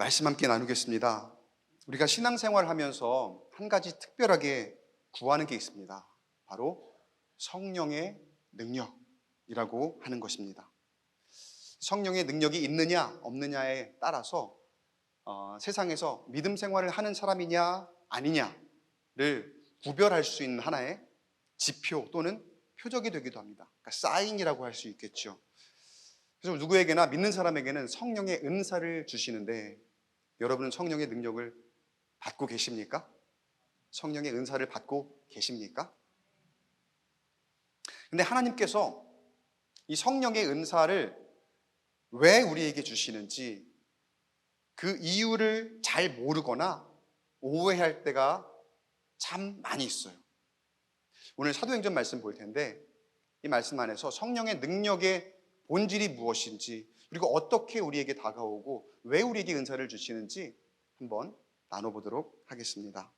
말씀 함께 나누겠습니다. 우리가 신앙생활을 하면서 한 가지 특별하게 구하는 게 있습니다. 바로 성령의 능력이라고 하는 것입니다. 성령의 능력이 있느냐 없느냐에 따라서 세상에서 믿음 생활을 하는 사람이냐 아니냐를 구별할 수 있는 하나의 지표 또는 표적이 되기도 합니다. 그러니까 사인이라고 할 수 있겠죠. 그래서 누구에게나 믿는 사람에게는 성령의 은사를 주시는데 여러분은 성령의 능력을 받고 계십니까? 성령의 은사를 받고 계십니까? 근데 하나님께서 이 성령의 은사를 왜 우리에게 주시는지 그 이유를 잘 모르거나 오해할 때가 참 많이 있어요. 오늘 사도행전 말씀 볼 텐데 이 말씀 안에서 성령의 능력의 본질이 무엇인지 그리고 어떻게 우리에게 다가오고 왜 우리에게 은사를 주시는지 한번 나눠보도록 하겠습니다.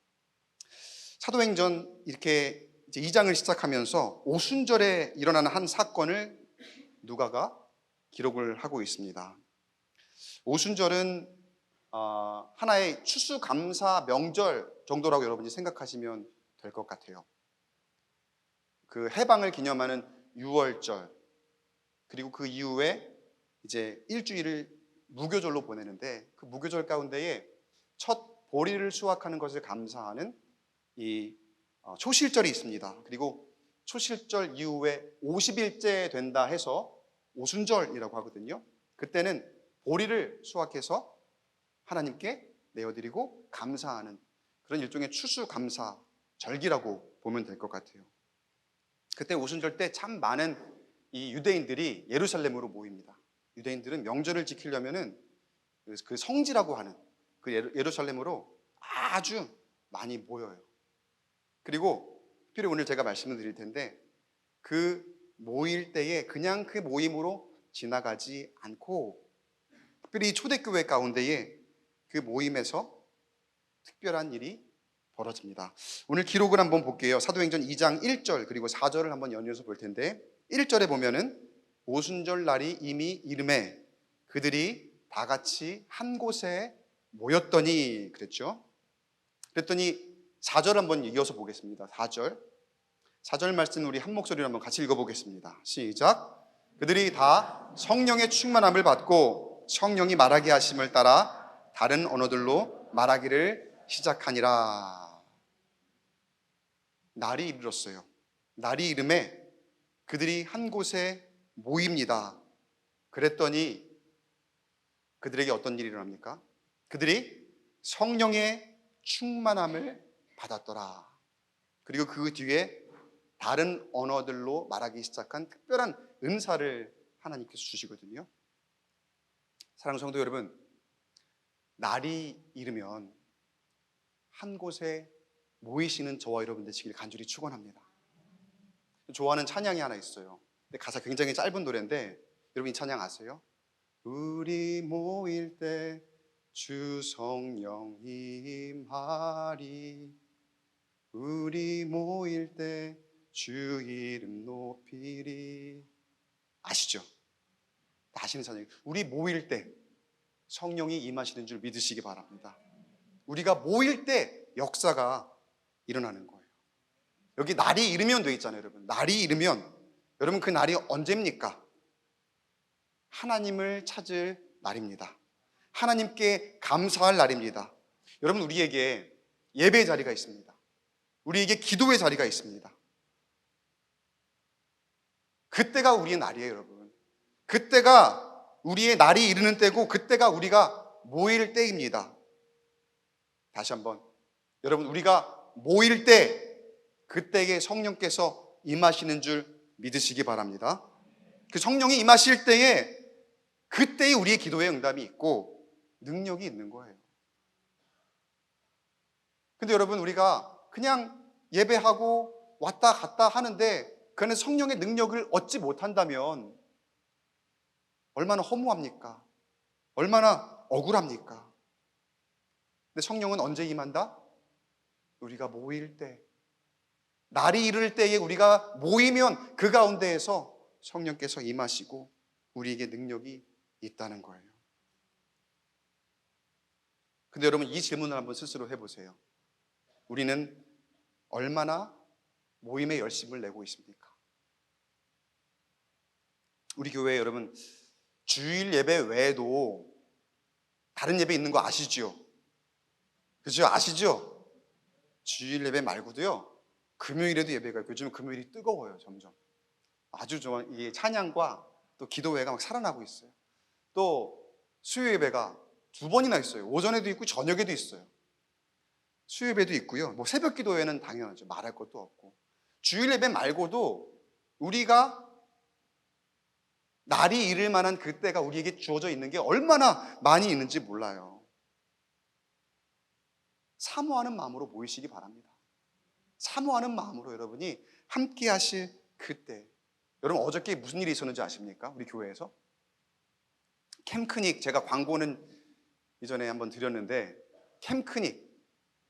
사도행전 이렇게 이제 2장을 시작하면서 오순절에 일어나는 한 사건을 누가가 기록을 하고 있습니다. 오순절은 하나의 추수감사 명절 정도라고 여러분이 생각하시면 될 것 같아요. 그 해방을 기념하는 유월절 그리고 그 이후에 이제 일주일을 무교절로 보내는데 그 무교절 가운데에 첫 보리를 수확하는 것을 감사하는 이 초실절이 있습니다. 그리고 초실절 이후에 50일째 된다 해서 오순절이라고 하거든요. 그때는 보리를 수확해서 하나님께 내어드리고 감사하는 그런 일종의 추수감사 절기라고 보면 될 것 같아요. 그때 오순절 때 참 많은 이 유대인들이 예루살렘으로 모입니다. 유대인들은 명절을 지키려면은 그 성지라고 하는 그 예루살렘으로 아주 많이 모여요. 그리고 특별히 오늘 제가 말씀을 드릴 텐데 그 모일 때에 그냥 그 모임으로 지나가지 않고 특별히 초대교회 가운데에 그 모임에서 특별한 일이 벌어집니다. 오늘 기록을 한번 볼게요. 사도행전 2장 1절 그리고 4절을 한번 연이어서 볼 텐데 1절에 보면은 오순절 날이 이미 이름에 그들이 다 같이 한 곳에 모였더니 그랬죠. 그랬더니 4절 한번 이어서 보겠습니다. 4절 말씀 우리 한 목소리로 한번 같이 읽어보겠습니다. 시작. 그들이 다 성령의 충만함을 받고 성령이 말하게 하심을 따라 다른 언어들로 말하기를 시작하니라. 날이 이르렀어요. 날이 이름에 그들이 한 곳에 모입니다. 그랬더니 그들에게 어떤 일이 일어납니까? 그들이 성령의 충만함을 받았더라. 그리고 그 뒤에 다른 언어들로 말하기 시작한 특별한 은사를 하나님께서 주시거든요. 사랑하는 성도 여러분, 날이 이르면 한 곳에 모이시는 저와 여러분 되시길 간절히 축원합니다. 좋아하는 찬양이 하나 있어요. 근데 가사 굉장히 짧은 노래인데 여러분 이 찬양 아세요? 우리 모일 때 주 성령 임하리 우리 모일 때 주 이름 높이리. 아시죠? 아시는 찬양이에요. 우리 모일 때 성령이 임하시는 줄 믿으시기 바랍니다. 우리가 모일 때 역사가 일어나는 거예요. 여기 날이 이르면 돼 있잖아요, 여러분. 날이 이르면 여러분 그 날이 언제입니까? 하나님을 찾을 날입니다. 하나님께 감사할 날입니다. 여러분 우리에게 예배의 자리가 있습니다. 우리에게 기도의 자리가 있습니다. 그때가 우리의 날이에요, 여러분. 그때가 우리의 날이 이르는 때고 그때가 우리가 모일 때입니다. 다시 한번 여러분 우리가 모일 때 그때에 성령께서 임하시는 줄 믿으시기 바랍니다. 그 성령이 임하실 때에 그때에 우리의 기도의 응답이 있고 능력이 있는 거예요. 근데 여러분 우리가 그냥 예배하고 왔다 갔다 하는데 그 안에 성령의 능력을 얻지 못한다면 얼마나 허무합니까? 얼마나 억울합니까? 근데 성령은 언제 임한다? 우리가 모일 때, 날이 이를 때에 우리가 모이면 그 가운데에서 성령께서 임하시고 우리에게 능력이 있다는 거예요. 근데 여러분 이 질문을 한번 스스로 해보세요. 우리는 얼마나 모임에 열심을 내고 있습니까? 우리 교회에 여러분 주일 예배 외에도 다른 예배 있는 거 아시죠? 그죠? 아시죠? 주일 예배 말고도요 금요일에도 예배가 있고 요즘 금요일이 뜨거워요. 점점 아주 좋아. 이 찬양과 또 기도회가 막 살아나고 있어요. 또 수요 예배가 2번이나 있어요. 오전에도 있고 저녁에도 있어요. 수요 예배도 있고요. 뭐 새벽 기도회는 당연하죠. 말할 것도 없고. 주일 예배 말고도 우리가 날이 잃을 만한 그때가 우리에게 주어져 있는 게 얼마나 많이 있는지 몰라요. 사모하는 마음으로 모이시기 바랍니다. 사모하는 마음으로 여러분이 함께 하실 그때. 여러분 어저께 무슨 일이 있었는지 아십니까? 우리 교회에서 캠크닉, 제가 광고는 이전에 한번 드렸는데 캠크닉,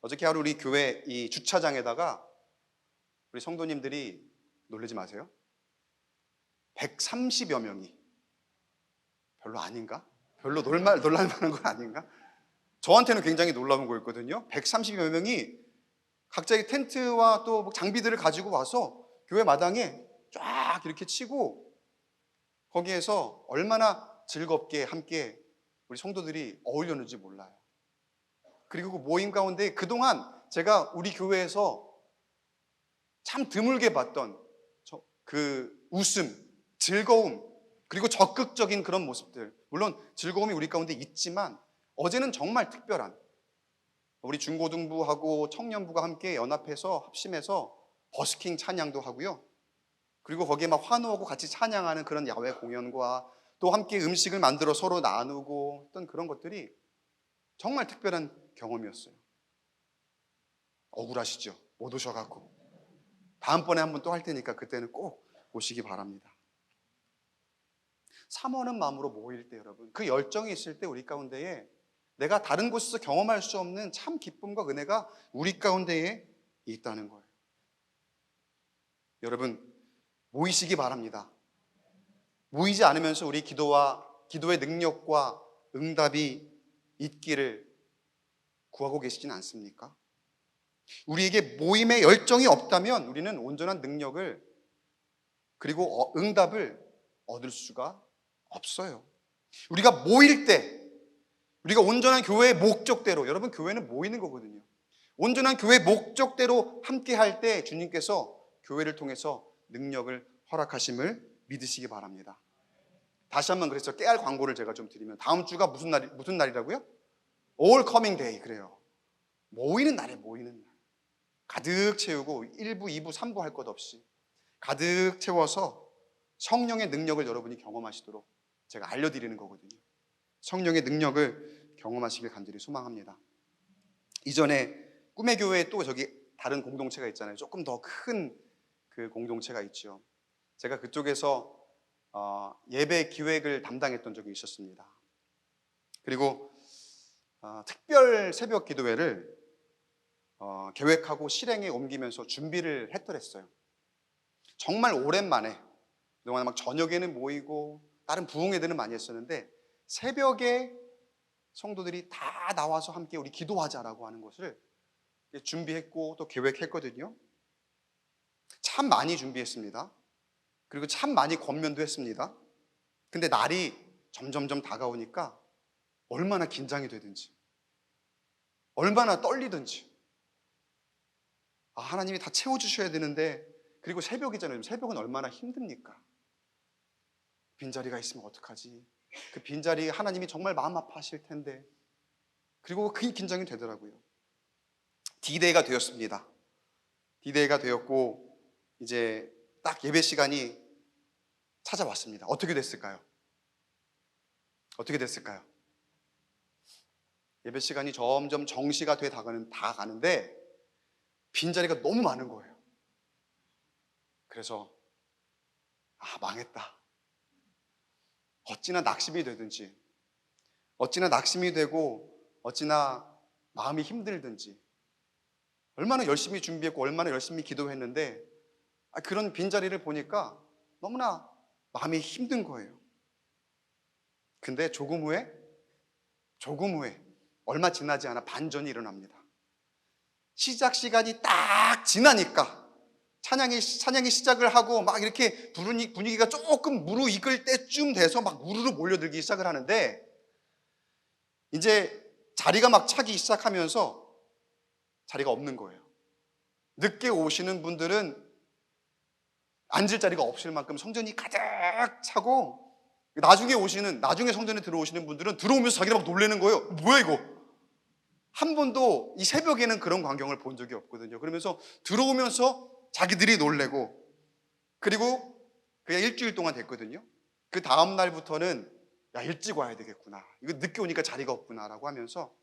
어저께 하루 우리 교회 이 주차장에다가 우리 성도님들이, 놀라지 마세요, 130여 명이, 별로 아닌가? 별로 놀랄만한 건 아닌가? 저한테는 굉장히 놀라운 거였거든요. 130여 명이 각자의 텐트와 또 장비들을 가지고 와서 교회 마당에 쫙 이렇게 치고 거기에서 얼마나 즐겁게 함께 우리 성도들이 어울렸는지 몰라요. 그리고 그 모임 가운데 그동안 제가 우리 교회에서 참 드물게 봤던 그 웃음, 즐거움, 그리고 적극적인 그런 모습들, 물론 즐거움이 우리 가운데 있지만 어제는 정말 특별한, 우리 중고등부하고 청년부가 함께 연합해서 합심해서 버스킹 찬양도 하고요, 그리고 거기에 막 환호하고 같이 찬양하는 그런 야외 공연과 또 함께 음식을 만들어 서로 나누고 어떤 그런 것들이 정말 특별한 경험이었어요. 억울하시죠? 못 오셔갖고. 다음번에 한번 또 할 테니까 그때는 꼭 오시기 바랍니다. 사모하는 마음으로 모일 때 여러분, 그 열정이 있을 때 우리 가운데에 내가 다른 곳에서 경험할 수 없는 참 기쁨과 은혜가 우리 가운데에 있다는 거예요. 여러분 모이시기 바랍니다. 모이지 않으면서 우리 기도의 능력과 응답이 있기를 구하고 계시진 않습니까? 우리에게 모임의 열정이 없다면 우리는 온전한 능력을 그리고 응답을 얻을 수가 없어요. 우리가 모일 때, 우리가 온전한 교회의 목적대로, 여러분 교회는 모이는 거거든요. 온전한 교회의 목적대로 함께 할 때 주님께서 교회를 통해서 능력을 허락하심을 믿으시기 바랍니다. 다시 한번 그래서 깨알 광고를 제가 좀 드리면, 다음 주가 무슨 날이라고요? All Coming Day. 그래요. 모이는 날에 모이는 날. 가득 채우고 1부, 2부, 3부 할 것 없이 가득 채워서 성령의 능력을 여러분이 경험하시도록 제가 알려드리는 거거든요. 성령의 능력을 경험하시길 간절히 소망합니다. 이전에 꿈의 교회에 또 저기 다른 공동체가 있잖아요. 조금 더 큰 그 공동체가 있죠. 제가 그쪽에서 예배 기획을 담당했던 적이 있었습니다. 그리고 특별 새벽 기도회를 계획하고 실행에 옮기면서 준비를 했더랬어요. 정말 오랜만에, 그동안 막 저녁에는 모이고 다른 부흥회들은 많이 했었는데 새벽에 성도들이 다 나와서 함께 우리 기도하자라고 하는 것을 준비했고 또 계획했거든요. 참 많이 준비했습니다. 그리고 참 많이 권면도 했습니다. 근데 날이 점점점 다가오니까 얼마나 긴장이 되든지, 얼마나 떨리든지, 하나님이 다 채워주셔야 되는데, 그리고 새벽이잖아요. 새벽은 얼마나 힘듭니까? 빈자리가 있으면 어떡하지? 그 빈자리 하나님이 정말 마음 아파하실 텐데. 그리고 그게 긴장이 되더라고요. D-Day가 되었습니다. D-Day가 되었고 이제 딱 예배 시간이 찾아왔습니다. 어떻게 됐을까요? 어떻게 됐을까요? 예배 시간이 점점 정시가 돼 다가가는데 빈자리가 너무 많은 거예요. 그래서 망했다. 어찌나 낙심이 되든지, 어찌나 낙심이 되고 어찌나 마음이 힘들든지, 얼마나 열심히 준비했고 얼마나 열심히 기도했는데 그런 빈자리를 보니까 너무나 마음이 힘든 거예요. 근데 조금 후에 얼마 지나지 않아 반전이 일어납니다. 시작 시간이 딱 지나니까 찬양이 시작을 하고 막 이렇게 분위기가 조금 무르익을 때쯤 돼서 막 우르르 몰려들기 시작을 하는데, 이제 자리가 막 차기 시작하면서 자리가 없는 거예요. 늦게 오시는 분들은 앉을 자리가 없을 만큼 성전이 가득 차고, 나중에 성전에 들어오시는 분들은 들어오면서 자기가 막 놀라는 거예요. 뭐야 이거? 한 번도 이 새벽에는 그런 광경을 본 적이 없거든요. 그러면서 들어오면서 자기들이 놀래고, 그리고 그게 일주일 동안 됐거든요. 그 다음 날부터는 야, 일찍 와야 되겠구나, 이거 늦게 오니까 자리가 없구나라고 하면서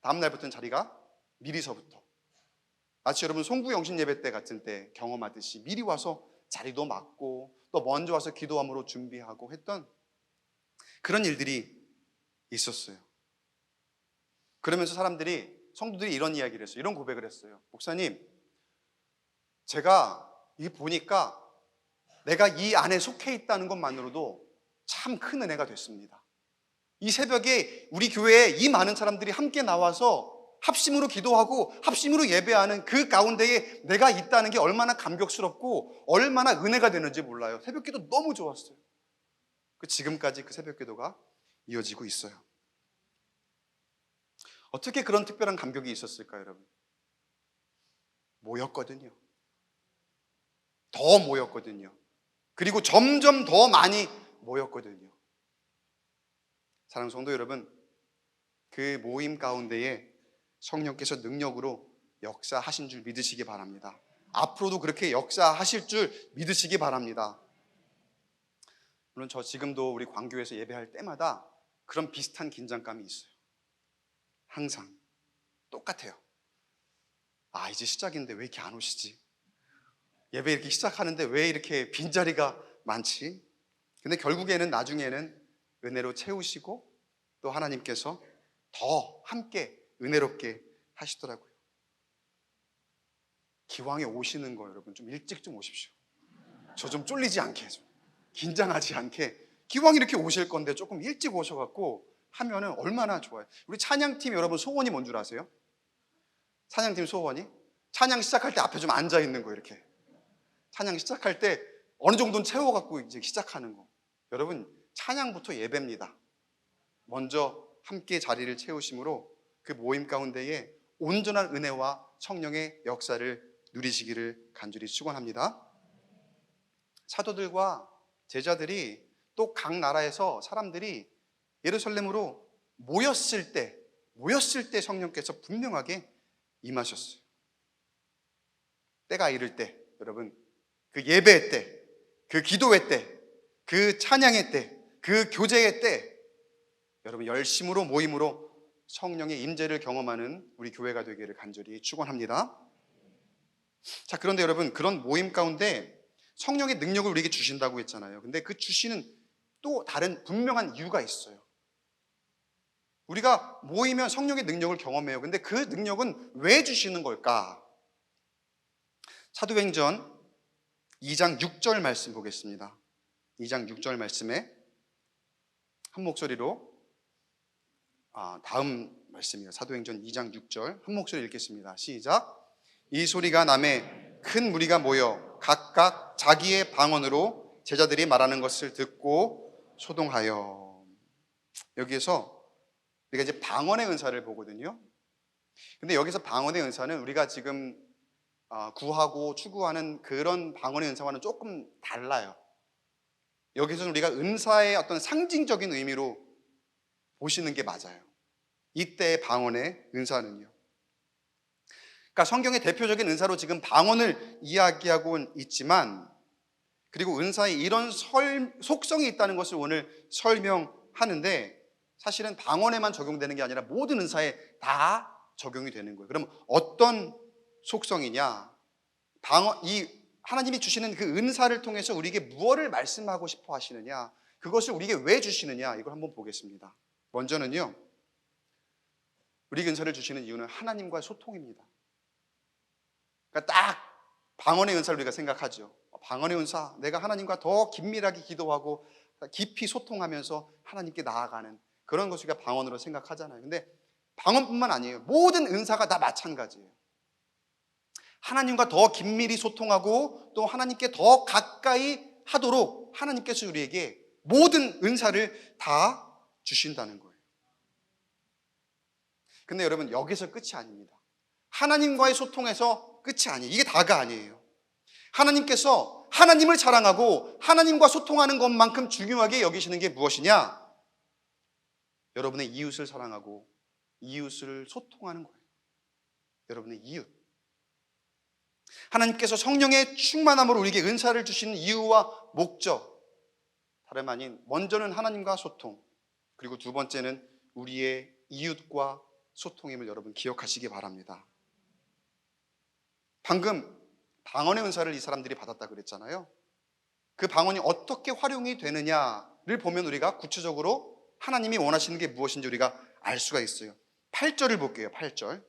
다음 날부터는 자리가 미리서부터, 마치 여러분 송구 영신 예배 때 같은 때 경험하듯이 미리 와서 자리도 맡고 또 먼저 와서 기도함으로 준비하고 했던 그런 일들이 있었어요. 그러면서 성도들이 이런 이야기를 했어요. 이런 고백을 했어요. 목사님, 제가 이 보니까 내가 이 안에 속해 있다는 것만으로도 참 큰 은혜가 됐습니다. 이 새벽에 우리 교회에 이 많은 사람들이 함께 나와서 합심으로 기도하고 합심으로 예배하는 그 가운데에 내가 있다는 게 얼마나 감격스럽고 얼마나 은혜가 되는지 몰라요. 새벽 기도 너무 좋았어요. 지금까지 그 새벽 기도가 이어지고 있어요. 어떻게 그런 특별한 감격이 있었을까요, 여러분? 모였거든요. 더 모였거든요. 그리고 점점 더 많이 모였거든요. 사랑하는 성도 여러분, 그 모임 가운데에 성령께서 능력으로 역사하신 줄 믿으시기 바랍니다. 앞으로도 그렇게 역사하실 줄 믿으시기 바랍니다. 물론 저 지금도 우리 광교에서 예배할 때마다 그런 비슷한 긴장감이 있어요. 항상 똑같아요. 아, 이제 시작인데 왜 이렇게 안 오시지? 예배 이렇게 시작하는데 왜 이렇게 빈자리가 많지? 근데 결국에는 나중에는 은혜로 채우시고 또 하나님께서 더 함께 은혜롭게 하시더라고요. 기왕에 오시는 거 여러분 좀 일찍 좀 오십시오. 저 좀 쫄리지 않게, 좀 긴장하지 않게, 기왕 이렇게 오실 건데 조금 일찍 오셔갖고 하면은 얼마나 좋아요. 우리 찬양팀 여러분 소원이 뭔 줄 아세요? 찬양팀 소원이 찬양 시작할 때 앞에 좀 앉아 있는 거, 이렇게 찬양 시작할 때 어느 정도는 채워갖고 이제 시작하는 거. 여러분, 찬양부터 예배입니다. 먼저 함께 자리를 채우심으로 그 모임 가운데에 온전한 은혜와 성령의 역사를 누리시기를 간절히 축원합니다. 사도들과 제자들이 또 각 나라에서 사람들이 예루살렘으로 모였을 때 성령께서 분명하게 임하셨어요. 때가 이를 때, 여러분, 그 예배의 때, 그 기도의 때, 그 찬양의 때, 그 교제의 때, 여러분 열심으로 모임으로 성령의 임재를 경험하는 우리 교회가 되기를 간절히 축원합니다. 자, 그런데 여러분, 그런 모임 가운데 성령의 능력을 우리에게 주신다고 했잖아요. 근데 그 주시는 또 다른 분명한 이유가 있어요. 우리가 모이면 성령의 능력을 경험해요. 근데 그 능력은 왜 주시는 걸까? 사도행전 2장 6절 말씀 보겠습니다. 2장 6절 말씀에 한 목소리로 다음 말씀이에요. 사도행전 2장 6절 한 목소리 읽겠습니다. 시작. 이 소리가 나매 큰 무리가 모여 각각 자기의 방언으로 제자들이 말하는 것을 듣고 소동하여. 여기에서 우리가 이제 방언의 은사를 보거든요. 근데 여기서 방언의 은사는 우리가 지금 구하고 추구하는 그런 방언의 은사와는 조금 달라요. 여기서는 우리가 은사의 어떤 상징적인 의미로 보시는 게 맞아요. 이때의 방언의 은사는요. 그러니까 성경의 대표적인 은사로 지금 방언을 이야기하고 있지만, 그리고 은사에 이런 속성이 있다는 것을 오늘 설명하는데, 사실은 방언에만 적용되는 게 아니라 모든 은사에 다 적용이 되는 거예요. 그럼 어떤 속성이냐? 이 하나님이 주시는 그 은사를 통해서 우리에게 무엇을 말씀하고 싶어 하시느냐? 그것을 우리에게 왜 주시느냐? 이걸 한번 보겠습니다. 먼저는요, 우리에게 은사를 주시는 이유는 하나님과의 소통입니다. 그러니까 딱 방언의 은사를 우리가 생각하죠. 방언의 은사, 내가 하나님과 더 긴밀하게 기도하고 깊이 소통하면서 하나님께 나아가는 그런 것을 우리가 방언으로 생각하잖아요. 근데 방언뿐만 아니에요. 모든 은사가 다 마찬가지예요. 하나님과 더 긴밀히 소통하고 또 하나님께 더 가까이 하도록 하나님께서 우리에게 모든 은사를 다 주신다는 거예요. 근데 여러분, 여기서 끝이 아닙니다. 하나님과의 소통에서 끝이 아니에요. 이게 다가 아니에요. 하나님께서 하나님을 자랑하고 하나님과 소통하는 것만큼 중요하게 여기시는 게 무엇이냐? 여러분의 이웃을 사랑하고 이웃을 소통하는 거예요. 여러분의 이웃. 하나님께서 성령의 충만함으로 우리에게 은사를 주시는 이유와 목적, 다름 아닌 먼저는 하나님과 소통, 그리고 두 번째는 우리의 이웃과 소통임을 여러분 기억하시기 바랍니다. 방금 방언의 은사를 이 사람들이 받았다 그랬잖아요. 그 방언이 어떻게 활용이 되느냐를 보면 우리가 구체적으로 하나님이 원하시는 게 무엇인지 우리가 알 수가 있어요. 8절을 볼게요. 8절에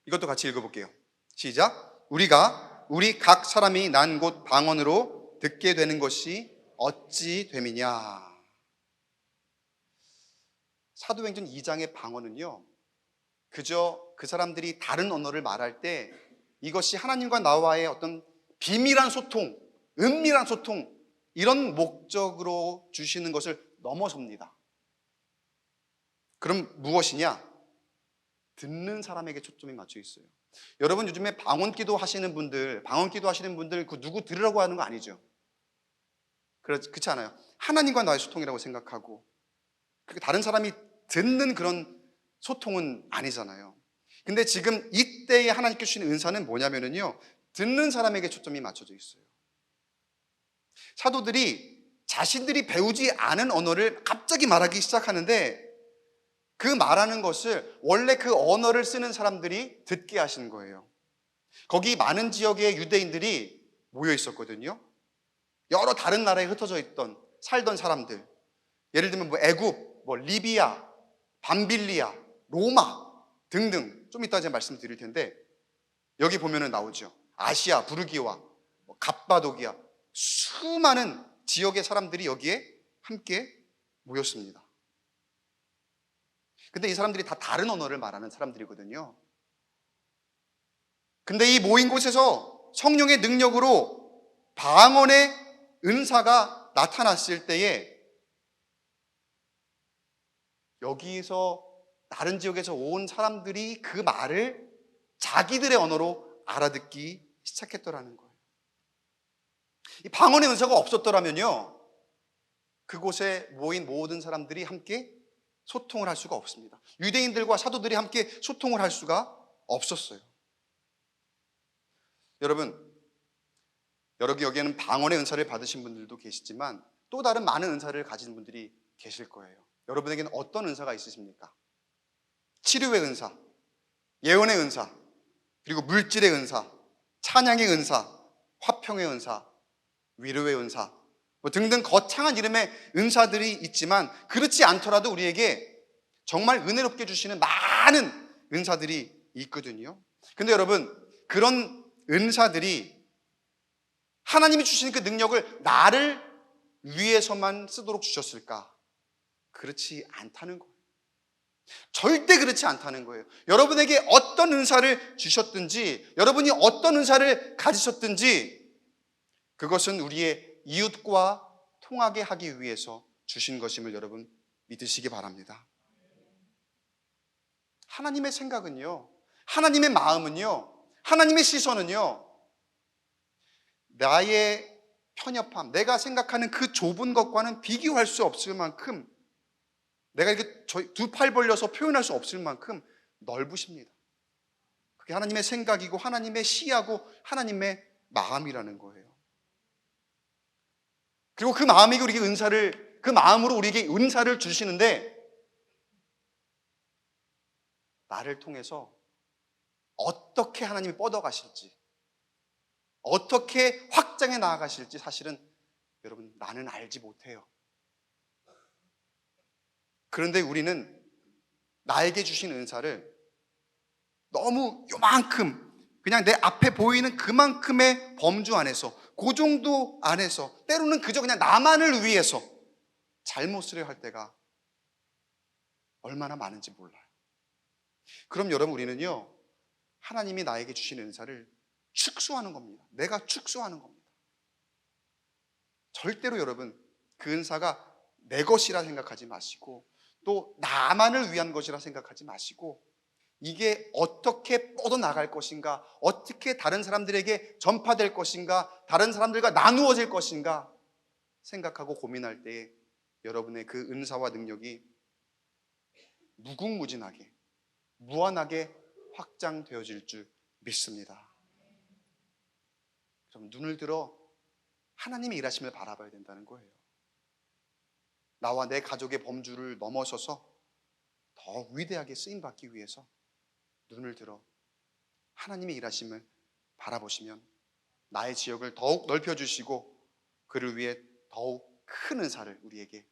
이것도 같이 읽어볼게요. 시작. 우리 각 사람이 난 곳 방언으로 듣게 되는 것이 어찌 됨이냐. 사도행전 2장의 방언은요, 그저 그 사람들이 다른 언어를 말할 때 이것이 하나님과 나와의 어떤 비밀한 소통, 은밀한 소통, 이런 목적으로 주시는 것을 넘어섭니다. 그럼 무엇이냐? 듣는 사람에게 초점이 맞춰 있어요. 여러분, 요즘에 방언기도 하시는 분들 그 누구 들으라고 하는 거 아니죠? 그렇지 않아요? 하나님과 나의 소통이라고 생각하고, 그렇게 다른 사람이 듣는 그런 소통은 아니잖아요. 근데 지금 이때에 하나님께 주시는 은사는 뭐냐면요, 듣는 사람에게 초점이 맞춰져 있어요. 사도들이 자신들이 배우지 않은 언어를 갑자기 말하기 시작하는데 그 말하는 것을 원래 그 언어를 쓰는 사람들이 듣게 하시는 거예요. 거기 많은 지역의 유대인들이 모여 있었거든요. 여러 다른 나라에 흩어져 살던 사람들. 예를 들면 애굽, 리비아, 밤빌리아, 로마 등등, 좀 이따 제가 말씀드릴 텐데 여기 보면은 나오죠. 아시아, 부르기와 갑바도기아, 수많은 지역의 사람들이 여기에 함께 모였습니다. 근데 이 사람들이 다 다른 언어를 말하는 사람들이거든요. 근데 이 모인 곳에서 성령의 능력으로 방언의 은사가 나타났을 때에 여기서 다른 지역에서 온 사람들이 그 말을 자기들의 언어로 알아듣기 시작했더라는 거예요. 이 방언의 은사가 없었더라면요, 그곳에 모인 모든 사람들이 함께 소통을 할 수가 없습니다. 유대인들과 사도들이 함께 소통을 할 수가 없었어요. 여러분, 여기에는 방언의 은사를 받으신 분들도 계시지만 또 다른 많은 은사를 가진 분들이 계실 거예요. 여러분에게는 어떤 은사가 있으십니까? 치료의 은사, 예언의 은사, 그리고 물질의 은사, 찬양의 은사, 화평의 은사, 위로의 은사, 등등 거창한 이름의 은사들이 있지만 그렇지 않더라도 우리에게 정말 은혜롭게 주시는 많은 은사들이 있거든요. 근데 여러분, 그런 은사들이 하나님이 주신 그 능력을 나를 위해서만 쓰도록 주셨을까? 그렇지 않다는 거예요. 절대 그렇지 않다는 거예요. 여러분에게 어떤 은사를 주셨든지, 여러분이 어떤 은사를 가지셨든지 그것은 우리의 이웃과 통하게 하기 위해서 주신 것임을 여러분 믿으시기 바랍니다. 하나님의 생각은요, 하나님의 마음은요, 하나님의 시선은요, 나의 편협함, 내가 생각하는 그 좁은 것과는 비교할 수 없을 만큼, 내가 이렇게 두 팔 벌려서 표현할 수 없을 만큼 넓으십니다. 그게 하나님의 생각이고 하나님의 시야고 하나님의 마음이라는 거예요. 그리고 그 마음이 우리에게 그 마음으로 우리에게 은사를 주시는데 나를 통해서 어떻게 하나님이 뻗어가실지, 어떻게 확장해 나아가실지 사실은 여러분 나는 알지 못해요. 그런데 우리는 나에게 주신 은사를 너무 요만큼 그냥 내 앞에 보이는 그만큼의 범주 안에서, 그 정도 안에서, 때로는 그저 그냥 나만을 위해서 잘못 쓰려 할 때가 얼마나 많은지 몰라요. 그럼 여러분, 우리는요, 하나님이 나에게 주신 은사를 축소하는 겁니다. 내가 축소하는 겁니다. 절대로 여러분, 그 은사가 내 것이라 생각하지 마시고, 또 나만을 위한 것이라 생각하지 마시고, 이게 어떻게 뻗어나갈 것인가, 어떻게 다른 사람들에게 전파될 것인가, 다른 사람들과 나누어질 것인가 생각하고 고민할 때에 여러분의 그 은사와 능력이 무궁무진하게, 무한하게 확장되어질 줄 믿습니다. 그럼 눈을 들어 하나님의 일하심을 바라봐야 된다는 거예요. 나와 내 가족의 범주를 넘어서서 더 위대하게 쓰임받기 위해서 눈을 들어 하나님의 일하심을 바라보시면 나의 지역을 더욱 넓혀주시고 그를 위해 더욱 큰 은사를 우리에게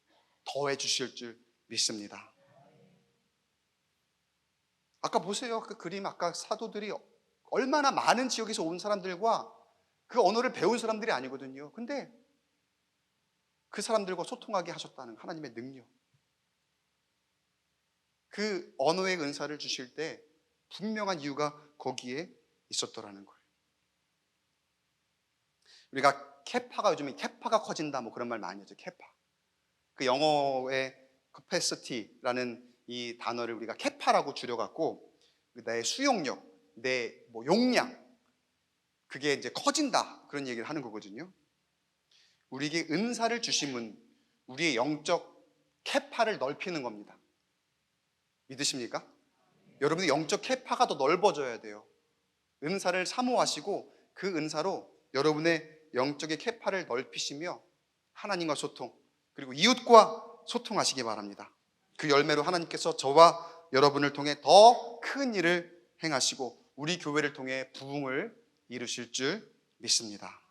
더해 주실 줄 믿습니다. 아까 보세요. 그 그림, 아까 사도들이 얼마나 많은 지역에서 온 사람들과 그 언어를 배운 사람들이 아니거든요. 근데 그 사람들과 소통하게 하셨다는 하나님의 능력, 그 언어의 은사를 주실 때 분명한 이유가 거기에 있었더라는 거예요. 우리가 캐파가, 요즘에 캐파가 커진다 뭐 그런 말 많이 하죠. 캐파. 그 영어의 capacity라는 이 단어를 우리가 캐파라고 줄여갖고 나의 수용력, 내 뭐 용량, 그게 이제 커진다 그런 얘기를 하는 거거든요. 우리에게 은사를 주심은 우리의 영적 캐파를 넓히는 겁니다. 믿으십니까? 여러분의 영적 캐파가 더 넓어져야 돼요. 은사를 사모하시고 그 은사로 여러분의 영적의 캐파를 넓히시며 하나님과 소통, 그리고 이웃과 소통하시기 바랍니다. 그 열매로 하나님께서 저와 여러분을 통해 더 큰 일을 행하시고 우리 교회를 통해 부흥을 이루실 줄 믿습니다.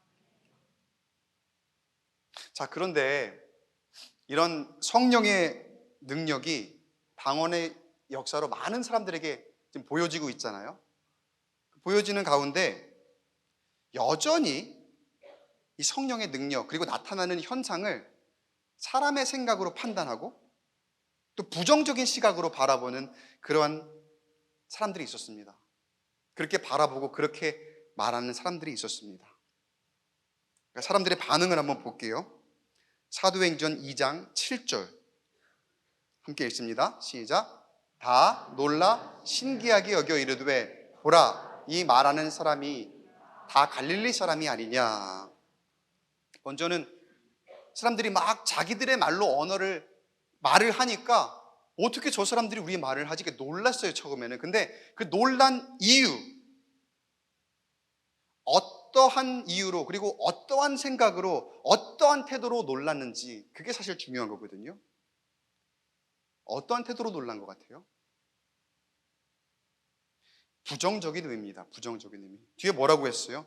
자, 그런데 이런 성령의 능력이 방언의 역사로 많은 사람들에게 지금 보여지고 있잖아요. 보여지는 가운데 여전히 이 성령의 능력, 그리고 나타나는 현상을 사람의 생각으로 판단하고 또 부정적인 시각으로 바라보는 그러한 사람들이 있었습니다. 그렇게 바라보고 그렇게 말하는 사람들이 있었습니다. 그러니까 사람들의 반응을 한번 볼게요. 사도행전 2장 7절 함께 읽습니다. 시작. 다 놀라 신기하게 여겨 이르되 보라, 이 말하는 사람이 다 갈릴리 사람이 아니냐. 먼저는 사람들이 막 자기들의 말로 말을 하니까 어떻게 저 사람들이 우리 말을 하지? 놀랐어요, 처음에는. 근데 그 놀란 이유, 어떠한 이유로, 그리고 어떠한 생각으로, 어떠한 태도로 놀랐는지, 그게 사실 중요한 거거든요. 어떠한 태도로 놀란 것 같아요? 부정적인 의미입니다. 부정적인 의미. 뒤에 뭐라고 했어요?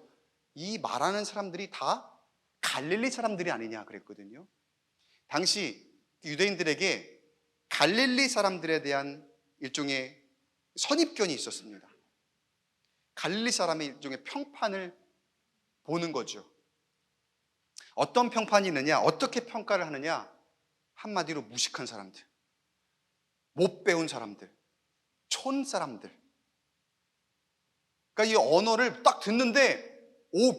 이 말하는 사람들이 다 갈릴리 사람들이 아니냐 그랬거든요. 당시 유대인들에게 갈릴리 사람들에 대한 일종의 선입견이 있었습니다. 갈릴리 사람의 일종의 평판을 보는 거죠. 어떤 평판이 있느냐, 어떻게 평가를 하느냐, 한마디로 무식한 사람들, 못 배운 사람들, 촌 사람들. 그러니까 이 언어를 딱 듣는데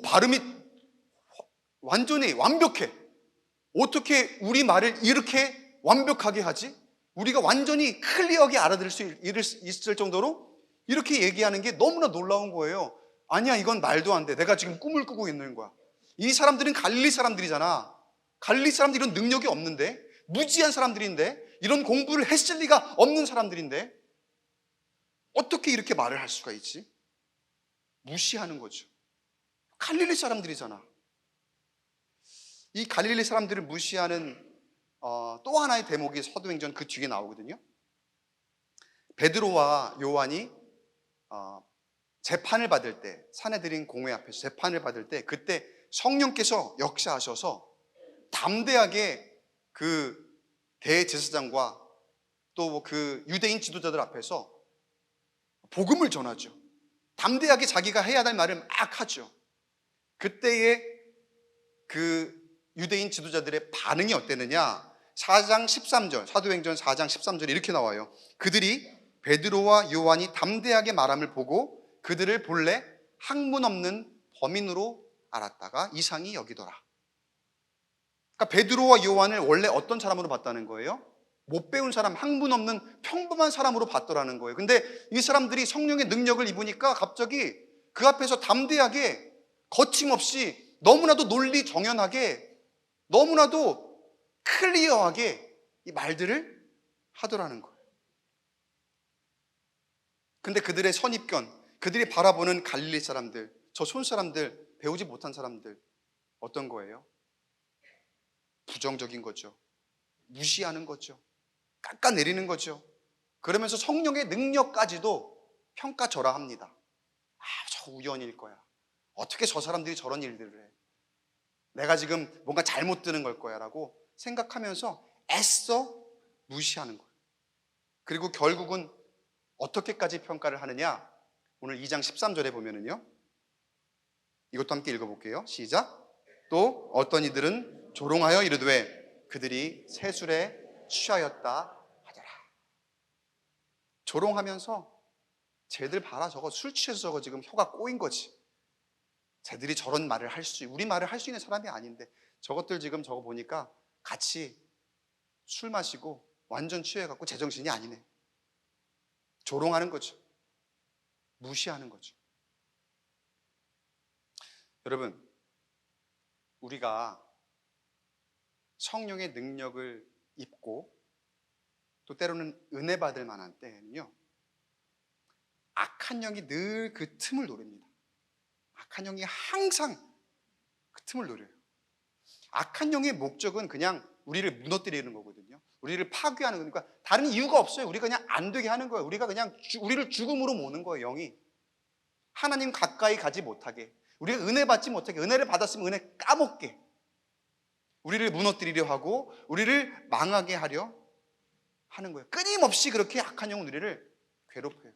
발음이 완전히 완벽해. 어떻게 우리 말을 이렇게 완벽하게 하지? 우리가 완전히 클리어하게 알아들을 수 있을 정도로 이렇게 얘기하는 게 너무나 놀라운 거예요. 아니야, 이건 말도 안 돼. 내가 지금 꿈을 꾸고 있는 거야. 이 사람들은 갈릴리 사람들이잖아. 갈릴리 사람들이 이런 능력이 없는데, 무지한 사람들인데, 이런 공부를 했을 리가 없는 사람들인데 어떻게 이렇게 말을 할 수가 있지? 무시하는 거죠. 갈릴리 사람들이잖아. 이 갈릴리 사람들을 무시하는 또 하나의 대목이 사도행전 그 뒤에 나오거든요. 베드로와 요한이 재판을 받을 때, 산헤드린 공회 앞에서 재판을 받을 때, 그때 성령께서 역사하셔서 담대하게 그 대제사장과 또 그 유대인 지도자들 앞에서 복음을 전하죠. 담대하게 자기가 해야 될 말을 막 하죠. 그때의 그 유대인 지도자들의 반응이 어땠느냐? 4장 13절, 사도행전 4장 13절에 이렇게 나와요. 그들이 베드로와 요한이 담대하게 말함을 보고 그들을 본래 학문 없는 범인으로 알았다가 이상히 여기더라. 그러니까 베드로와 요한을 원래 어떤 사람으로 봤다는 거예요? 못 배운 사람, 학문 없는 평범한 사람으로 봤더라는 거예요. 근데 이 사람들이 성령의 능력을 입으니까 갑자기 그 앞에서 담대하게 거침없이 너무나도 논리 정연하게 너무나도 클리어하게 이 말들을 하더라는 거예요. 근데 그들의 선입견, 그들이 바라보는 갈릴리 사람들, 저 손 사람들, 배우지 못한 사람들 어떤 거예요? 부정적인 거죠. 무시하는 거죠. 깎아내리는 거죠. 그러면서 성령의 능력까지도 평가절하합니다. 아, 저 우연일 거야. 어떻게 저 사람들이 저런 일들을 해? 내가 지금 뭔가 잘못 드는 걸 거야 라고 생각하면서 애써 무시하는 거예요. 그리고 결국은 어떻게까지 평가를 하느냐? 오늘 2장 13절에 보면은요, 이것도 함께 읽어볼게요. 시작. 또 어떤 이들은 조롱하여 이르되 그들이 세술에 취하였다 하더라. 조롱하면서 쟤들 봐라, 저거 술 취해서 저거 지금 혀가 꼬인 거지. 쟤들이 저런 말을 할 수, 우리 말을 할 수 있는 사람이 아닌데 저것들 지금 저거 보니까 같이 술 마시고 완전 취해갖고 제정신이 아니네. 조롱하는 거죠. 무시하는 거죠. 여러분, 우리가 성령의 능력을 입고 또 때로는 은혜 받을 만한 때에는요, 악한 영이 늘 그 틈을 노립니다. 악한 영이 항상 그 틈을 노려요. 악한 영의 목적은 그냥 우리를 무너뜨리는 거거든요. 우리를 파괴하는 거니까 다른 이유가 없어요. 우리가 그냥 안 되게 하는 거예요. 우리가 그냥 우리를 죽음으로 모는 거예요. 영이 하나님 가까이 가지 못하게, 우리가 은혜 받지 못하게, 은혜를 받았으면 은혜 까먹게, 우리를 무너뜨리려 하고 우리를 망하게 하려 하는 거예요. 끊임없이 그렇게 악한 영은 우리를 괴롭혀요.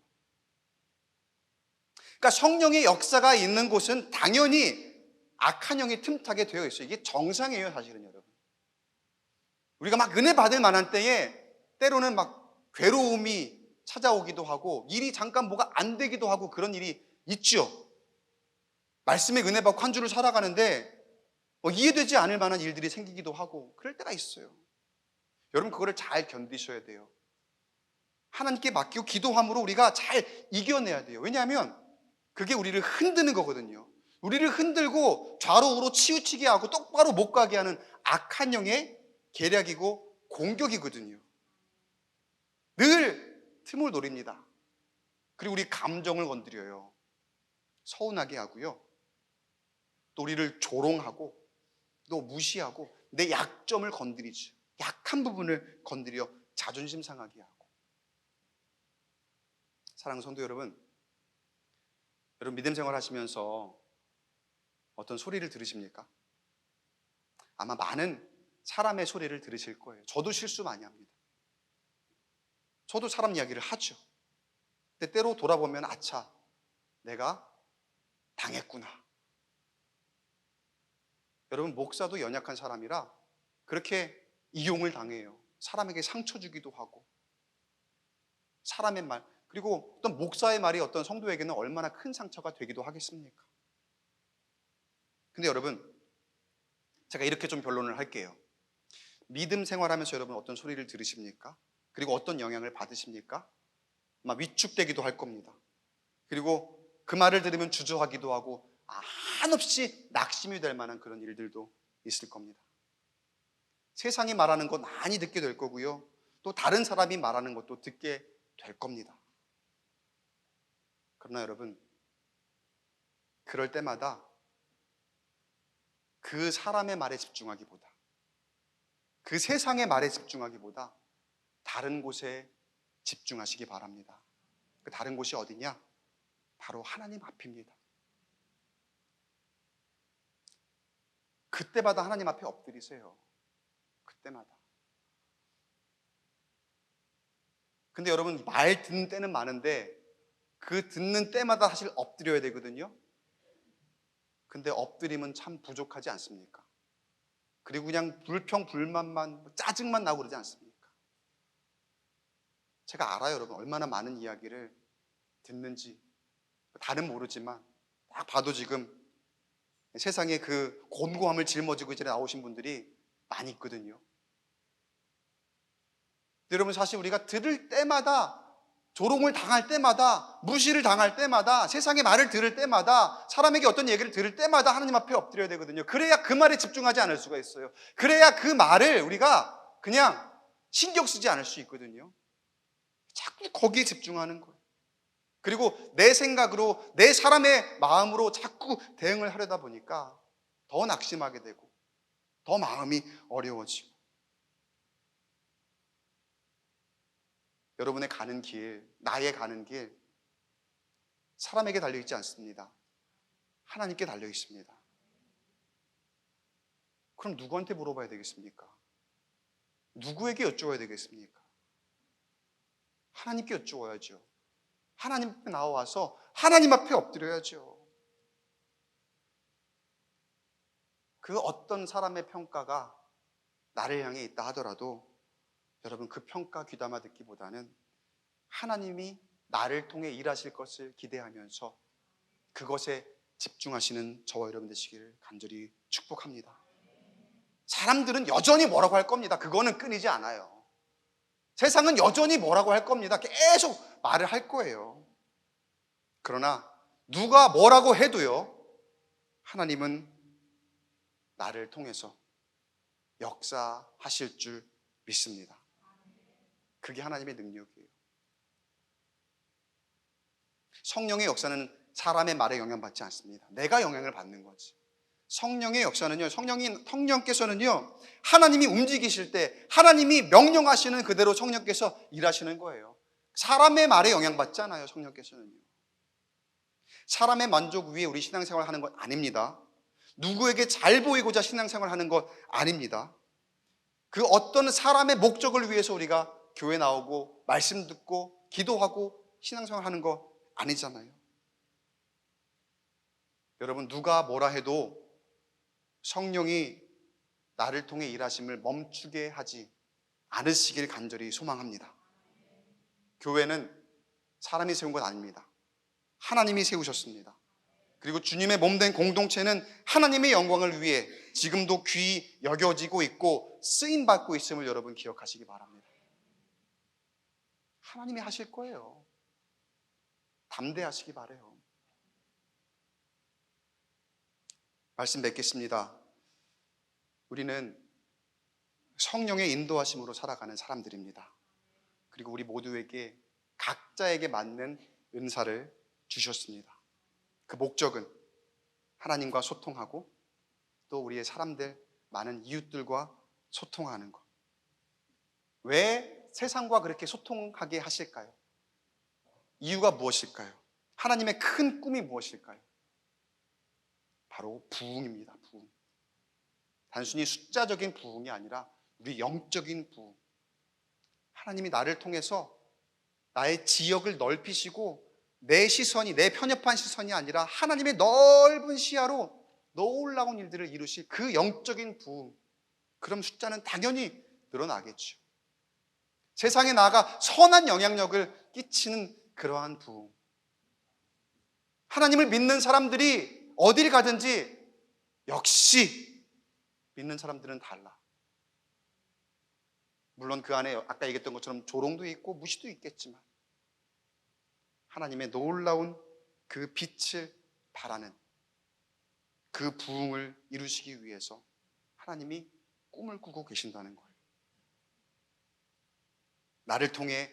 그러니까 성령의 역사가 있는 곳은 당연히 악한 영이 틈타게 되어 있어요. 이게 정상이에요, 사실은. 여러분, 우리가 막 은혜 받을 만한 때에 때로는 막 괴로움이 찾아오기도 하고 일이 잠깐 뭐가 안 되기도 하고 그런 일이 있죠. 말씀의 은혜 받고 한 주를 살아가는데 이해되지 않을 만한 일들이 생기기도 하고 그럴 때가 있어요. 여러분, 그거를 잘 견디셔야 돼요. 하나님께 맡기고 기도함으로 우리가 잘 이겨내야 돼요. 왜냐하면 그게 우리를 흔드는 거거든요. 우리를 흔들고 좌로 우로 치우치게 하고 똑바로 못 가게 하는 악한 영의 계략이고 공격이거든요. 늘 틈을 노립니다. 그리고 우리 감정을 건드려요. 서운하게 하고요. 또 우리를 조롱하고 또 무시하고 내 약점을 건드리죠. 약한 부분을 건드려 자존심 상하게 하고. 사랑하는 성도 여러분, 여러분 믿음 생활 하시면서 어떤 소리를 들으십니까? 아마 많은 사람의 소리를 들으실 거예요. 저도 실수 많이 합니다. 저도 사람 이야기를 하죠. 근데 때로 돌아보면 아차, 내가 당했구나. 여러분, 목사도 연약한 사람이라 그렇게 이용을 당해요. 사람에게 상처 주기도 하고 사람의 말, 그리고 어떤 목사의 말이 어떤 성도에게는 얼마나 큰 상처가 되기도 하겠습니까? 근데 여러분, 제가 이렇게 좀 변론을 할게요. 믿음 생활하면서 여러분 어떤 소리를 들으십니까? 그리고 어떤 영향을 받으십니까? 아마 위축되기도 할 겁니다. 그리고 그 말을 들으면 주저하기도 하고 한없이 낙심이 될 만한 그런 일들도 있을 겁니다. 세상이 말하는 것 많이 듣게 될 거고요. 또 다른 사람이 말하는 것도 듣게 될 겁니다. 그러나 여러분, 그럴 때마다 그 사람의 말에 집중하기보다, 그 세상의 말에 집중하기보다 다른 곳에 집중하시기 바랍니다. 그 다른 곳이 어디냐? 바로 하나님 앞입니다. 그때마다 하나님 앞에 엎드리세요. 그때마다. 근데 여러분, 말 듣는 때는 많은데 그 듣는 때마다 사실 엎드려야 되거든요. 근데 엎드림은 참 부족하지 않습니까? 그리고 그냥 불평불만만 짜증만 나고 그러지 않습니까? 제가 알아요, 여러분. 얼마나 많은 이야기를 듣는지. 다는 모르지만 딱 봐도 지금 세상에 그 곤고함을 짊어지고 이제 나오신 분들이 많이 있거든요. 근데 여러분, 사실 우리가 들을 때마다, 조롱을 당할 때마다, 무시를 당할 때마다, 세상의 말을 들을 때마다, 사람에게 어떤 얘기를 들을 때마다 하나님 앞에 엎드려야 되거든요. 그래야 그 말에 집중하지 않을 수가 있어요. 그래야 그 말을 우리가 그냥 신경 쓰지 않을 수 있거든요. 자꾸 거기에 집중하는 거예요. 그리고 내 생각으로, 내 사람의 마음으로 자꾸 대응을 하려다 보니까 더 낙심하게 되고 더 마음이 어려워지고. 여러분의 가는 길, 나의 가는 길, 사람에게 달려있지 않습니다. 하나님께 달려있습니다. 그럼 누구한테 물어봐야 되겠습니까? 누구에게 여쭈어야 되겠습니까? 하나님께 여쭈어야죠. 하나님 앞에 나와서 하나님 앞에 엎드려야죠. 그 어떤 사람의 평가가 나를 향해 있다 하더라도 여러분, 그 평가 귀담아 듣기보다는 하나님이 나를 통해 일하실 것을 기대하면서 그것에 집중하시는 저와 여러분 되시기를 간절히 축복합니다. 사람들은 여전히 뭐라고 할 겁니다. 그거는 끊이지 않아요. 세상은 여전히 뭐라고 할 겁니다. 계속 말을 할 거예요. 그러나 누가 뭐라고 해도요, 하나님은 나를 통해서 역사하실 줄 믿습니다. 그게 하나님의 능력이에요. 성령의 역사는 사람의 말에 영향받지 않습니다. 내가 영향을 받는 거지. 성령의 역사는요, 성령께서는요, 하나님이 움직이실 때 하나님이 명령하시는 그대로 성령께서 일하시는 거예요. 사람의 말에 영향받지 않아요. 성령께서는요. 사람의 만족 위에 우리 신앙생활 하는 것 아닙니다. 누구에게 잘 보이고자 신앙생활 하는 것 아닙니다. 그 어떤 사람의 목적을 위해서 우리가 교회 나오고 말씀 듣고 기도하고 신앙생활 하는 거 아니잖아요. 여러분, 누가 뭐라 해도 성령이 나를 통해 일하심을 멈추게 하지 않으시길 간절히 소망합니다. 교회는 사람이 세운 것 아닙니다. 하나님이 세우셨습니다. 그리고 주님의 몸된 공동체는 하나님의 영광을 위해 지금도 귀히 여겨지고 있고 쓰임받고 있음을 여러분 기억하시기 바랍니다. 하나님이 하실 거예요. 담대하시기 바라요. 말씀 맺겠습니다. 우리는 성령의 인도하심으로 살아가는 사람들입니다. 그리고 우리 모두에게 각자에게 맞는 은사를 주셨습니다. 그 목적은 하나님과 소통하고 또 우리의 사람들, 많은 이웃들과 소통하는 것. 왜 세상과 그렇게 소통하게 하실까요? 이유가 무엇일까요? 하나님의 큰 꿈이 무엇일까요? 바로 부흥입니다. 부흥. 단순히 숫자적인 부흥이 아니라 우리 영적인 부흥. 하나님이 나를 통해서 나의 지역을 넓히시고 내 시선이, 내 편협한 시선이 아니라 하나님의 넓은 시야로 놀라운 일들을 이루실 그 영적인 부흥. 그럼 숫자는 당연히 늘어나겠죠. 세상에 나아가 선한 영향력을 끼치는 그러한 부흥. 하나님을 믿는 사람들이 어딜 가든지 역시 믿는 사람들은 달라. 물론 그 안에 아까 얘기했던 것처럼 조롱도 있고 무시도 있겠지만 하나님의 놀라운 그 빛을 바라는 그 부흥을 이루시기 위해서 하나님이 꿈을 꾸고 계신다는 거예요. 나를 통해,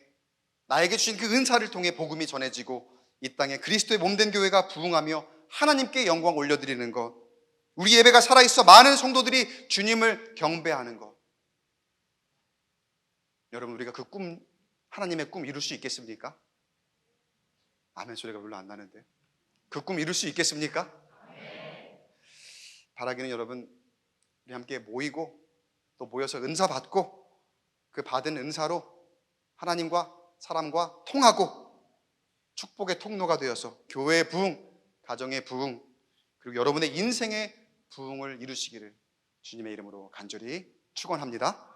나에게 주신 그 은사를 통해 복음이 전해지고 이 땅에 그리스도의 몸된 교회가 부흥하며 하나님께 영광 올려드리는 것, 우리 예배가 살아있어 많은 성도들이 주님을 경배하는 것. 여러분, 우리가 그 꿈, 하나님의 꿈 이룰 수 있겠습니까? 아멘 소리가 별로 안 나는데. 그 꿈 이룰 수 있겠습니까? 바라기는 여러분, 우리 함께 모이고 또 모여서 은사 받고 그 받은 은사로 하나님과 사람과 통하고 축복의 통로가 되어서 교회의 부흥, 가정의 부흥, 그리고 여러분의 인생의 부흥을 이루시기를 주님의 이름으로 간절히 축원합니다.